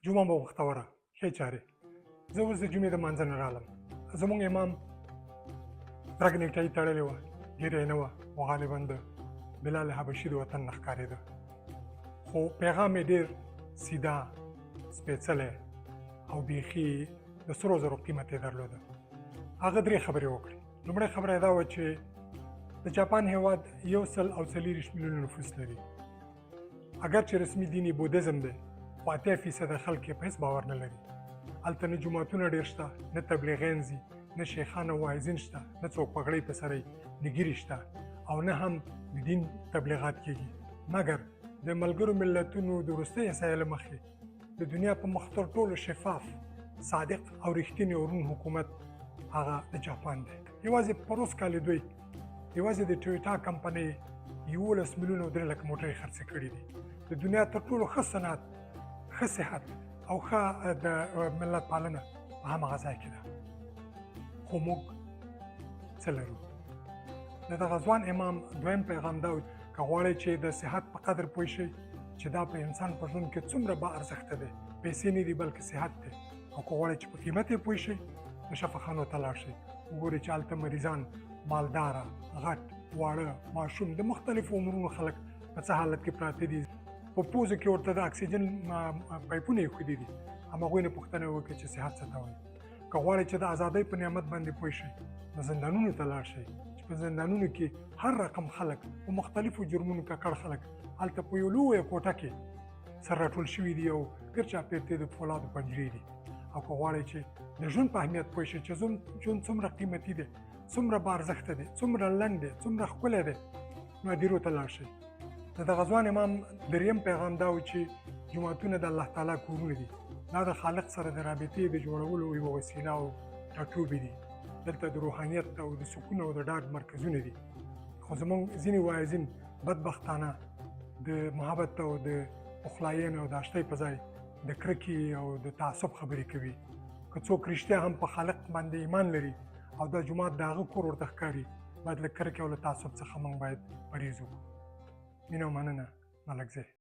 جمعه مو وختوره ښې چارې. زه اوس د جمعې د مانځه نه رالم. زموږ امام رګ نیکټایي تړلې وه، ږیره یې نه وه او غالبا د بلال حبشي د وطن نه ښکارېده، خو پیغام یې ډېر سیده، سپېڅلی او بیخي د سرو زرو قیمت یې درلوده. هغه درې خبرې وکړې. لومړۍ خبره یې دا وه چې د جاپان هېواد 140 میلیونه نفوس لري. اگر چې رسمي دین یې بودیزم دی، خو 80% خلک یې په هېڅ باور نه لري. هلته نه جوماتونه ډېر شته، نه تبلیغیان ځي، نه شیخان او واعظین شته، نه څوک پګړۍ په سر یې، نه ګیرې شته، او نه هم د دین تبلیغات کېږي. مګر د ملګرو ملتونو د وروستۍ احصایې له مخې د دنیا په مخ تر ټولو شفاف، صادق او رښتینی ورون حکومت هغه د جاپان دی. یوازې په روز کال دوی یوازې د ټویوټا کمپنۍ 11 میلیونه او 3 لکه موټرې خرڅې کړي دي. د دنیا تر ټولو ښه صنعت، ښه صحت او ښه د ملت پالنه په همغه ځای کې ده. خو موږ څه لرو؟ د دغه ځوان امام دویم پیغام دا و، که غواړئ چې د صحت په قدر پوه شئ چې دا په انسان په ژوند کې څومره با ارزښته دی، پیسې نه دي بلکې صحت دی. او که غواړئ چې په قیمت یې پوه شئ، د شفاخانو ته لاړ شئ، وګورئ چې هلته مریضان، مالداره، غټ، واړه، ماشوم، د مختلفو عمرونو خلک په څه حالت کې پراته دي. په پوزو کې ورته د اکسیجن پایپونه ایښودي دي. همهغوی نه پوښتنه وکړئ چې صحت څه ته وایي. که غواړئ چې د ازادۍ په نعمت باندې پوه شئ، نو زندانونو ته لاړ شئ، چې په زندانونو کې هر رقم خلک، په مختلفو جرمونو ککړ خلک هلته په یو لویه کوټه کې سره راټول شوي دي او ګرچاپېر ته د فولادو پنجرې دي. او که غواړئ چې د ژوند په اهمیت پوه شئ چې ژوند څومره قیمتي دی، څومره با ارزښته دی، څومره لنډ دی، څومره ښکلی دی، نو هدیرو ته لاړ شئ. د دغه ځوان امام دریم پیغام دا و چې جوماتونه د الله تعالی کورونه دي. دا د خالق سره د رابطې د جوړولو یوه وسیله او ټاټوبې دي. دلته د روحانیت او د سکون او د ډاډ مرکزونه دي. خو زموږ ځینې واعظین بدبختانه د محبت او د پخلاینې او د اشتۍ په ځای د کرکې او د تعصب خبرې کوي. که څوک رښتیا هم په خالق باندې ایمان لري او دا جومات د هغه کور ورته ښکاري، باید له کرکې او له تعصب څخه موږ باید پرهیز وکړو. مینه او مننه، ملک زی.